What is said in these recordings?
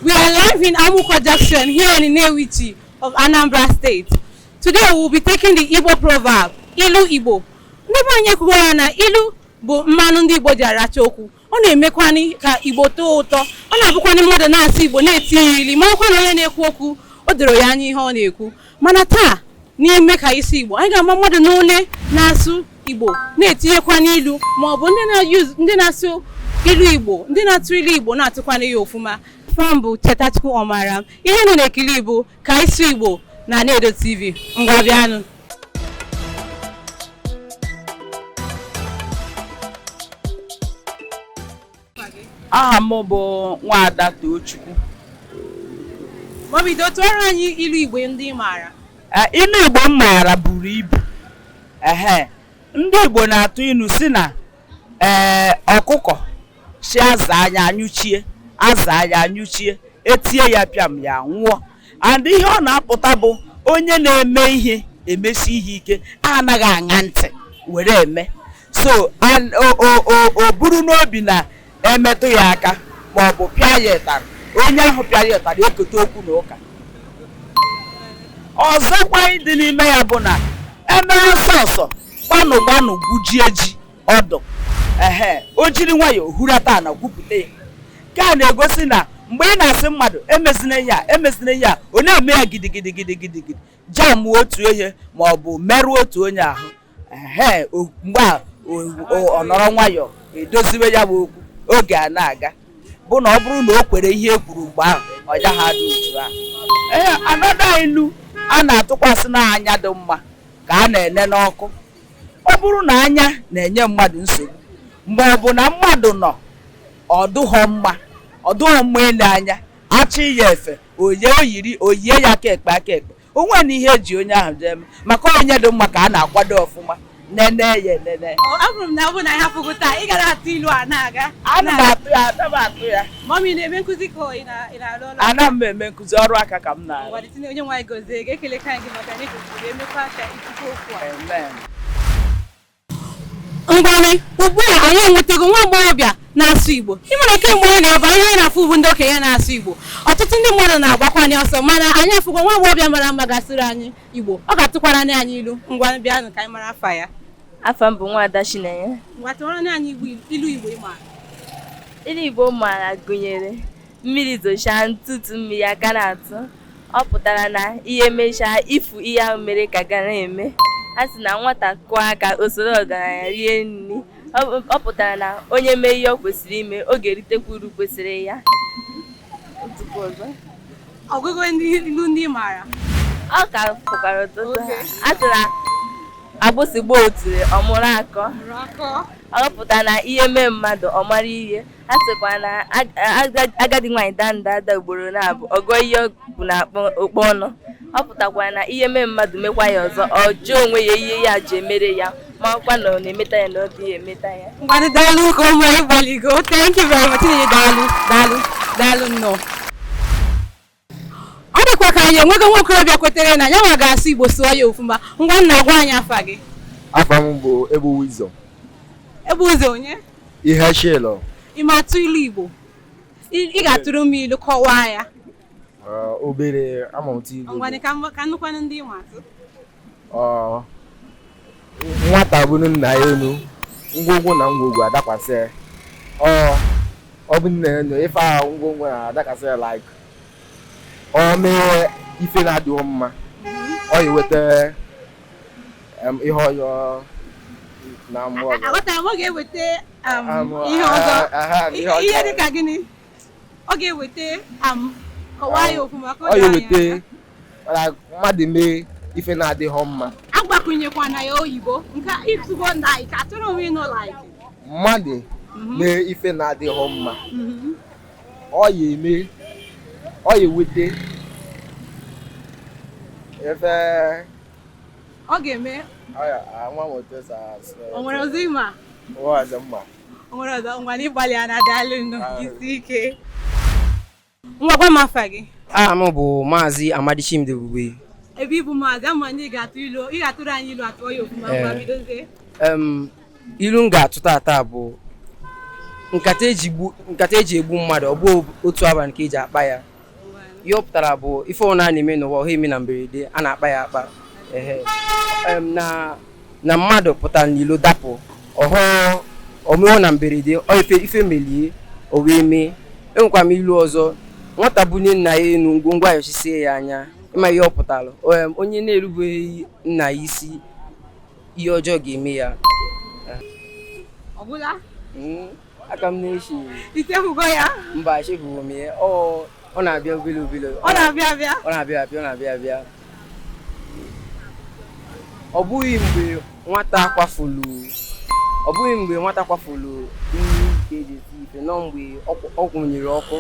We are live in Amuko Junction here in Nnewichi of Anambra State. Today we will be taking the Igbo proverb, Ilu Igbo. Ndị anyị kwuwara na ilu bụ mmanụ ndị Igbo ji aracha okwu. Ọ na-emekwani ka Igbo too ụtọ. Ọ na-abụkwani mmadụ na-asị Igbo na-etinye ili, ma ọkwa na onye na-ekwu okwu o doro ya anya ihe ọ na-ekwu. Mana taa n'ime ka isi Igbo, anyị ga-ama mmadụ n'ole na-asụ Igbo na-etinyekwa n'ilu, ma ọ bụ ndị na-asụ ilu Igbo, ndị na-atụ ilu Igbo na-atụkwana ya ofuma. From Chetachukwu Omaram, ihe nọ n'ekili bụ ka isi Igbo na Nnedo TV. Ngwa bịanụ. Aha m bụ Nwada Tochukwu. Mabido tụọrọ anyị ilu Igbo ndị maara. Ilu Igbo m maara buru ibu. Ndị Igbo na-atụ ilu si na ọkụkọ si aza anya anyụchie, aza anya anyụchie, etie ya pịam ya nwụọ. And ihe ọ na-apụta bụ onye na-eme ihe emesi ihe ike anaghị aṅa ntị were eme. So o buru n'obi na emetụ ya aka ma ọ bụ pịa ya ịtarị, onye ahụ pịa ya ịtarị ekote okwu na ụka. Ọzọkwa dị n'ime ya bụ na emere sọsọ gbanụ gwujie ji ọdụ, o jiri nwayọọ hurata na gwupụta ya. Nke a na-egosi na mgbe ị na-asị mmadụ emezina ya ọ na-eme ya gidigidi jam otu ihe ma ọ bụ merụọ otu onye ahụ. Mgbe a ọ nọrọ nwayọọ edoziwe ya bụ okwu, oge a na-aga bụ na ọ bụrụ na o kwere ihe e kwuru mgbe ahụ ọ ya ha dị otu ahụ. Anọda ilu a na-atụkwasị n'anya dị mma ka a na-ene n'ọkụ. Ọ bụrụ na anya na-enye mmadụ nsogbu, mgbe ọ bụ na mmadụ nọ ọdụghọ mma ile anya, achị ya efe oyie ya aka ekpe onwe na ihe eji onye ahụ jee eme, maka onye dị mma ka a na-akwado ọfụma nene ya enene. Abụrụ m na ọ bụ na ya hapụgo taa ị gara atụ ilu a na-aga. Ana m atụ ya, ana m atụ ya. Mami na-eme nkụzi ka ị na-alụ ọrụ? Ana m eme nkụzi, ọrụ aka ka m na-arụ. Tinye onye nwaanyị gozie ga-ekele ka anyị maka na ịgụziri emekwa ka ikuku okwu a. Amen. Ngwani ugbu a anyị enwetago nwa agbọghọbịa na-asụ Igbo. Ị mara kemgbe anyị na-ebe ihe anyị na-afụ bụ ndị okenye na-asụ Igbo. Ọtụtụ ndị mmadụ na-agbakwanye ọsọ, mana anyị afụgo nwa agbọghọbịa mara mma gasịrị anyị Igbo. Ọ ga-atụkwara anyị ilu. Ngwa bịanụ ka anyị mara afa ya. Afa m bụ Nwada Chinenye. Ngwa tụọrọ anyị ilu Igbo ị maara. Ilu Igbo maara gụnyere mmiri zochaa ntụtụ mmiri aka na-atụ. Ọ pụtara na ihe mechaa ifu ihe ahụ mere ka ga na-eme. A sị na nwata kụọ aka osoro ọgaranya rie nri. Ọ pụtara na onye mee ihe ọ kwesịrị ime ọ ga-eritekwa uru kwesịrị ya. Ọgụgụ ilu ndị maara. Ọ ka fụkwara ụtụtụ. A sị na agbụsị gba otule ọ mụrụ akọ. Ọ pụtara na ihe mee mmadụ ọ mara ihe. A sịkwa na agadi nwaanyị danda ada ugboro na-abụ ọgọ ihe ọ bụ na okpo ọnụ. Ọ pụtakwara na ihe mee mmadụ mekwa ya ọzọ, ọ jụọ onwe ya ihe ya ji emere ya, ma ọkwa na ọ na-emeta ya na ọ dịghị emeta ya. Ngwanụ daalụ ka ụmụ ịgbaligo. Thank you very much. Daalụ nnọọ. Ọ dịkwa ka anyị enweghị nwa okorobịa kwetere na ya nwa ga-asụ Igbo sụọ ya ofuma. Ngwa nna gwa anyị afa gị. Afa m bụ Ebu Wisdom. Ebu ụzọ onye? Ihe Shelo. Ị ma atụ ilu Igbo? Ị ga-atụrụ m ilu kọwaa ya. Obere amụta ilu. Ngwanụ ka nnukwu ndị ịma atụ. Nwata bụ nna ya elu, ngwongwo na ngwongwo adakwasị. Ọ bụ nna ya ife ahụ ngwongwo na-adakwasị like ọ mee ife na-adịghị mma, ọ eweta ihe ọjọọ na mmụọ ọzọ. Aghọtara m, ọ ga-eweta ihe ọzọ. Ihe dịka gịnị? Ọ ga-eweta kọwaa ya ofuma ka ọ ga-eweta mmadụ mee ife na-adịghị mma. Agbakwunyekwana ya oyibo nke ịtụgo like atụrụ onwe nọ like. Mmadụ mee ife na-adịghị mma, ọ ga-eweta efe ọ ga-eme. O nwere ọzọ ịma? O nwere ọzọ. Ngwa n'ịgbalị a na-adalụ isi ike. Nwa gwa m afa gị. Aha m bụ Maazị Amadi Chimdi Ebube. Ebe ibu maazị ama ndị ị ga-atụrụ anyị ilu atụọ ya ofuma ngwa bidozie. Ilu m ga-atụ taa bụ nkata eji egbu mmadụ ọ bụ otu abalị ka eji akpa ya. ihe ọ pụtara bụ ife ọna na-eme n'ụwa ọha eme na mberede a na-akpa ya akpa na mmadụ pụtara n'ilo dapụ ọmụọ na mberede ife melie o wee mee. Enwekwa m ilu ọzọ, nwata bunye nna ya enu ngwongwo ayọchisie ya anya, ịma ihe ọ pụtara onye na-erubeghị nna ya isi ihe ọjọọ ga-eme ya. Aka m na-eshi mba echefugo m ya, ọ na-abịa obele obele, ọ na-abịa abịa. Ọ bụghị mgbe nwata kwafulu nri ka eji esi ife, nọ mgbe ọ kwụnyere ọkụ.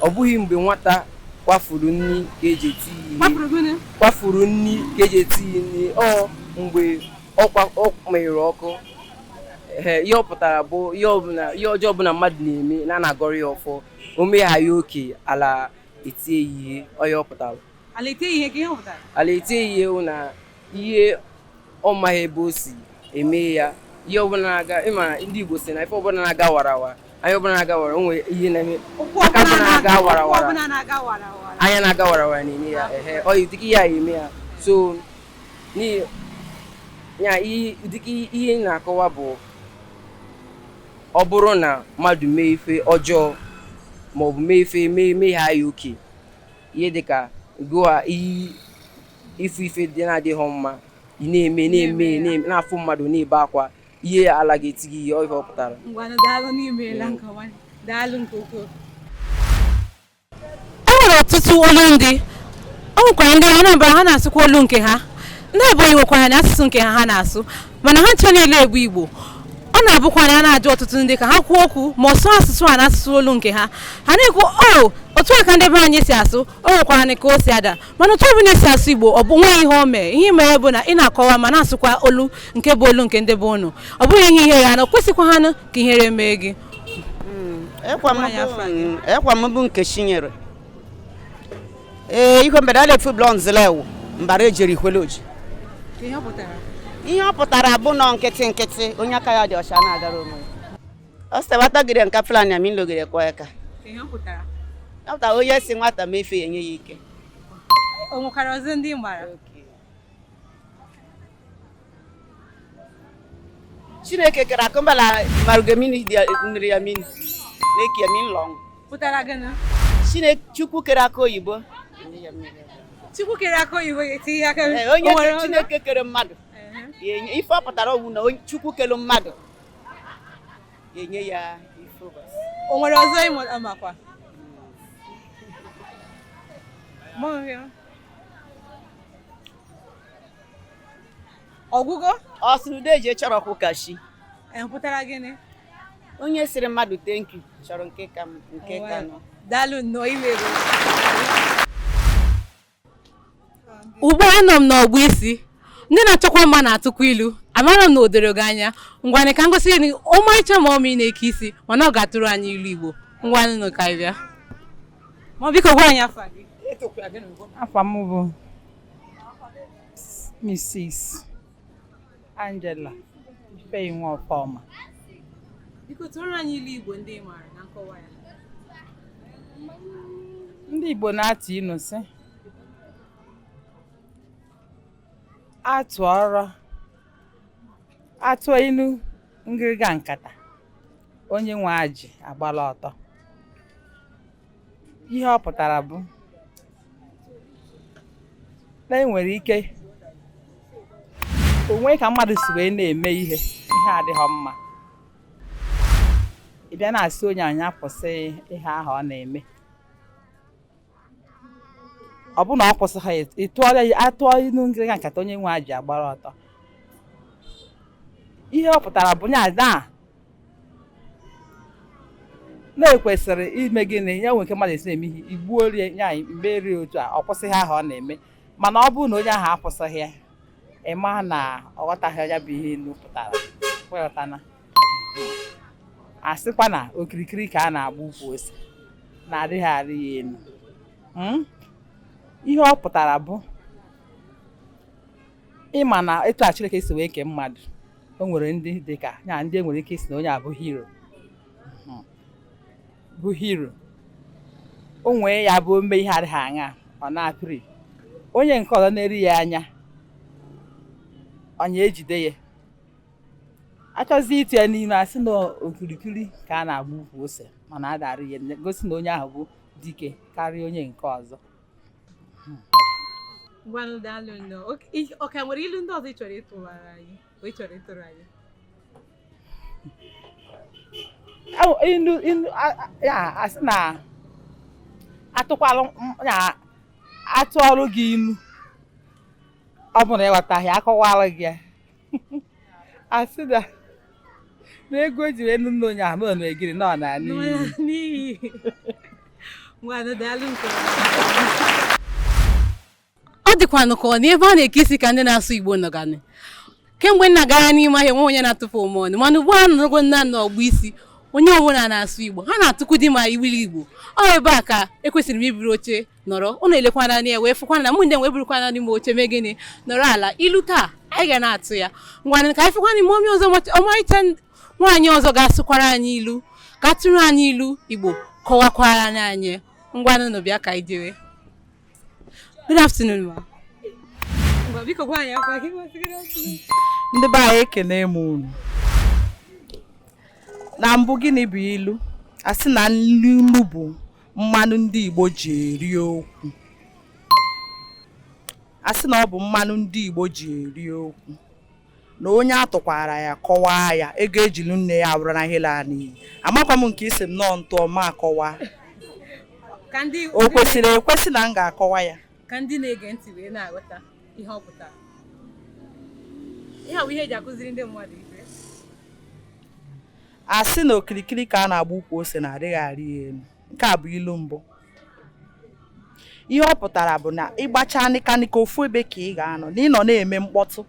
Ọ bụghị mgbe nwata kwafuru nri ka eji eti ihe, kwafuru nri ka eji eti nri, ọ mgbe ọ kwụnyere ọkụ. Ihe ọ pụtara bụ ihe ọjọọ ọbụla mmadụ na-eme na na-agọrọ ya ọfọ, o mee ha ya oke ala etie ihe, ọ ya ọ pụtara. Ala etie ihe na ihe ọ maghị ebe o si eme ya. Ihe ọbụla na-aga, ịma ndị Igbo si na ife ọbụla na-aga warawara, anya ọbụla na-aga warawara, o nwere ihe na-eme. Aka ọbụla na-aga warawara, anya na-aga warawara na-eme ya. Ọ yi dịka ihe a eme ya. So dịka ihe na-akọwa bụ ọ bụrụ na mmadụ mee ife ọjọọ maọbụ mee ha ya oke, ihe dịka gụa ife dị na-adịghị mma, ị na-eme na-afụ mmadụ na-ebe akwa, ihe ala ga-eti gị ihe ọ pụtara. Enwere ọtụtụ olu ndị, o nwekwara ndị Anambra ha na-asụkwa olu nke ha, ndị Ebonyi nwekwara na asụsụ nke ha na-asụ, mana ha nche niile egbu Igbo. Ọ na-abụkwa na a na-ajụ ọtụtụ ndị ka ha kwuo okwu ma ọsụ asụsụ a na-asụsụ olu nke ha na-ekwu otu aka ndị be anyị si asụ, o nwekwara na ka o si ada, mana otu ọbụla esi asụ Igbo ọ bụ nwe ihe o mee. Ihe mere bụ na ị na-akọwa ma na-asụkwa olu nke bụ olu nke ndị be unu, ọ bụghị ihe ihere ya na o kwesịkwa ha ka ihere mee gị. Ekwa m bụ nke Chinyere ihe mbere a na-efu blọnzlewu mbara ejeri ikweleoji. Ihe ọ pụtara bụ nọ nkịtị onye aka ya dị ọcha na-agara onwe ya. Ọ sịbatagide nka Fulani a minlogide kwa aka. Ọ pụtara onye si nwata mefe enye ya ike. O nwekwara ọzọ ndị mara. Chineke kere akụmbala marugemini nri ya mini na-eki ya min long. Pụtara gịnị? Chukwu kere aka oyibo. Chukwu kere aka oyibo eti ya aka. Onye Chineke kere mmadụ. Ife ọ pụtara ọgwụ na Chukwu kelu mmadụ enye ya ife ụbọchị. O nwere ọzọ ịmụ amakwa? Ọgwụgwọ? Ọ sịrị ude eji chọrọ ọkwụ kashi. Pụtara gịnị? Onye sịrị mmadụ thank you chọrọ nke ka nọ. Daalụ nnọọ imerụ. Ugbu a nọ m n'ọgbụ isi. Ndị na-achọkwa mma na-atụkwa ilu, amara m na o doro gị anya. Ngwanị ka ngosi gị ọmarịcha ma ọmị na-eke isi, mana ọ ga-atụrụ anyị ilu Igbo. Ngwanị nọ ka anyị bịa. Ma biko gwa anyị afa gị. Afa m bụ Mrs. Angela Ifeyinwa-Ọfọma. Biko tụrụ anyị ilu Igbo ndị maara na nkọwa ya. Ndị Igbo na-atụ ilu sị, atụ ilu ngịrịga nkata, onye nwe ajị agbala ọtọ. Ihe ọ pụtara bụ na enwere ike onwe ka mmadụ si wee na-eme ihe adịghị mma, ị bịa na-asị onye anya kwụsị ihe ahụ ọ na-eme. Ọ bụ na ọ kwụsịghị atụọ ilu ngịrịga nkata onye nwe ajị agbara ọtọ. Ihe ọ pụtara bụ na-ekwesịrị ime gịnị ya nwere ike mmadụ esi eme ihe igbuo rie nya mgbe rie otu a ọ kwụsịghị ahụ ọ na-eme, mana ọ bụrụ na onye ahụ akwụsịghị ya ịma na ọ ghọtaghị ya bụ ihe ilu pụtara. Kwetana asịkwa na okirikiri ka a na-agba ukwu ose na-adịghị arị ya elu. Ihe ọ pụtara bụ ịma na etu a Chineke si wee kee mmadụ, o nwere ndị dịka ya ndị enwere ike isi na onye a bụ hero. o nwee ya bụ ome ihe adịghị aṅa ọ na-apịrị onye nke ọzọ na-eri ya anya ọnya ejide ya achọzi ịtụ ya n'ime asị na okirikiri ka a na-agba ukwu ose mana adara ya gosi na onye ahụ bụ dike karịa onye nke ọzọ. Ọka nwere ilu ndị ọzọ ị chọrọ ịtụwara anyị o ị chọrọ ịtụrụ anyị? Asị na atụọrụ gị ilu ọ bụ na ịghọtaghị akọwara gị ya asị na ego jiri enu nna onye ahụ na egiri na ọ na n'iyi. Ọ dịkwanụ ka ọ na ebe a na-eke isi ka ndị na-asụ Igbo nọganị kemgbe nna gara n'ime ahịa nwe onye na-atụfu ụmụọnụ mana ugbu a nọrọgo nna na ọgbụ isi onye ọbụla na-asụ Igbo ha na-atụkwu di ma iwili Igbo ọ ebe a ka ekwesịrị m iburu oche nọrọ ụnụ elekwana anya wee fụkwana na mụ ndị wee burukwana n'ime oche mee gịnị nọrọ ala ilu taa anyị ga na-atụ ya ngwanụ ka anyị fụkwana n'ime omi ọzọ ọmarịcha nwaanyị ọzọ ga-asụkwara anyị ilu ka tụrụ anyị ilu Igbo kọwakwara anyị ngwanụ nụ bịa ka anyị jere. Good afternoon, ma. Ndị be anyị ekene m unu. Na mbụ gịnị bụ ilu? Asị na ilu bụ mmanụ ndị Igbo ji eri okwu. Asị na ọ bụ mmanụ ndị Igbo ji eri okwu. Na onye atụkwara ya kọwaa ya ego ejilu nne ya abụrụ na ihe laa n'iyi. Amakwa m nke isi m nọọ ntụ ọma akọwa. O kwesịrị ekwesị na m ga-akọwa ya. Ka ndị na-ege ntị wee na-aghọta ihe ọ pụtara. Ihe a bụ ihe eji akụziri ndị mmadụ ibe. Asị na okirikiri ka a na-agba ukwu ose na-adịghị arị elu. Nke a bụ ilu mbụ. Ihe ọ pụtara bụ na ịgbacha nịkanịka ofu ebe ka ị ga-anọ na ịnọ na-eme mkpọtụ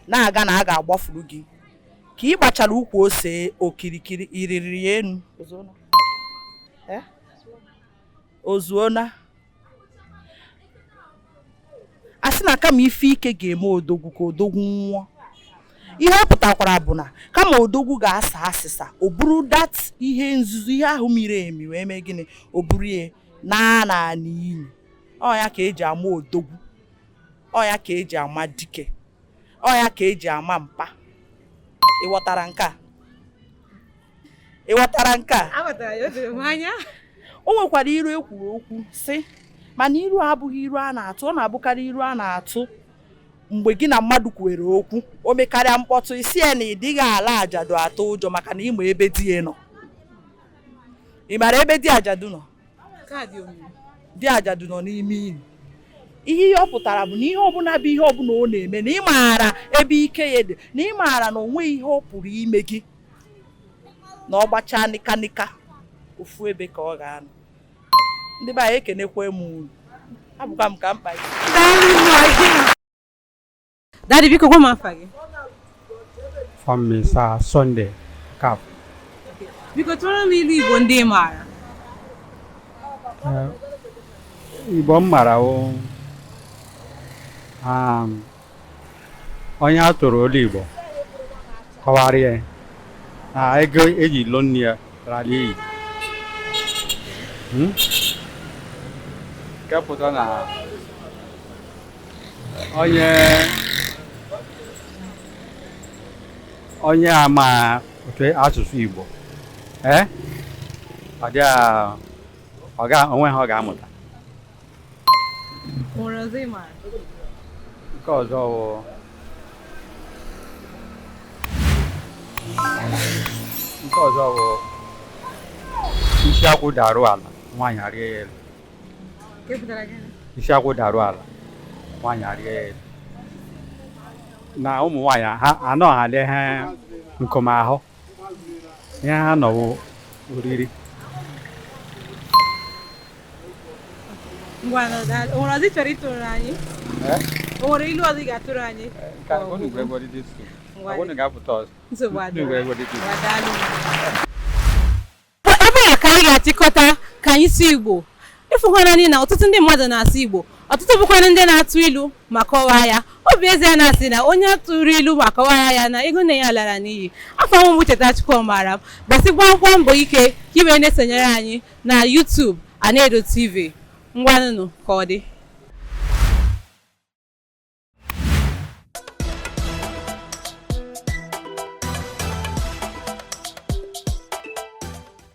na-aga na a ga-agbafuru gị ka ị gbachara ukwu ose okirikiri iriri ya enu ozuona. Asị na kama ife ike ga-eme odogwu ka odogwu nwụọ. Ihe ọ pụtakwara bụ na kama odogwu ga-asa asịsa o buru dat ihe nzuzu ihe ahụ miri emi wee mee gịnị o buru ya na n'iyi. Ọ ya ka eji ama odogwu, ọ ya ka eji ama dike, ọ ya ka eji ama mpa. Ịghọtara nke a? Ịghọtara nke a? Aghọtara ya, o doro m anya. O nwekwara iru ekwuru okwu sị mana iru abụghị iru a na-atụ ọ na-abụkarị iru a na-atụ mgbe gị na mmadụ kwere okwu o mekarịa mkpọtụ isi ya na ị dịghị ala ajadu atụ ụjọ maka na ịma ebe di ya nọ. Ị mara ebe di ajadu nọ? Di ajadu nọ n'ime ili. Ihe ọ pụtara bụ na ihe ọbụla bụ ihe ọbụla ọ na-eme na ị maara ebe ike ya dị na ị maara na o nweghị ihe ọ pụrụ ime gị na ọ gbachaa nịkanịka ofu ebe ka ọ ga-anọ. Ndị be anyị ekenekwa m unu. Abụkwa m ka mkpa gị. Daddy, biko gwa m afa gị. From Mr. Sunday Cap. Biko tụọrọ m ilu Igbo ndị ị maara. Igbo m mara o onye a tụrụ olu Igbo kọwara ya na ego eji lo nne ya rara iyi. Kepụta na onye ama otu asụsụ Igbo onwe ha ọ ga-amụta. Nke ọzọ bụ isi akwụ darụ ala nwaanyị arịa ya elu. Isi akwụ darụ ala nwaanyị arịa ya elu. Na ụmụ nwaanyị ha anọ ha dị ha nkomahụ ihe ha nọwụ oriri. O nwere ọzọ ị chọrọ ịtụrụ anyị? O nwere ilu ọzọ ị ga-atụrụ anyị? Ebe a ka anyị ga-achịkọta ka anyị sụọ Igbo. Ịfụkwana anyị na ọtụtụ ndị mmadụ na-asụ Igbo, ọtụtụ bụkwana ndị na-atụ ilu ma kọwaa ya. Ọ bụ ezie na-asị na onye tụrụ ilu ma kọwaa ya na ego nne ya lara n'iyi. Afọ m bụ Cheta Chukwumara m. Basikwa mbọ ike ka iwe na-esonyere anyị na YouTube Anedo TV ngwanụnụ ka ọ dị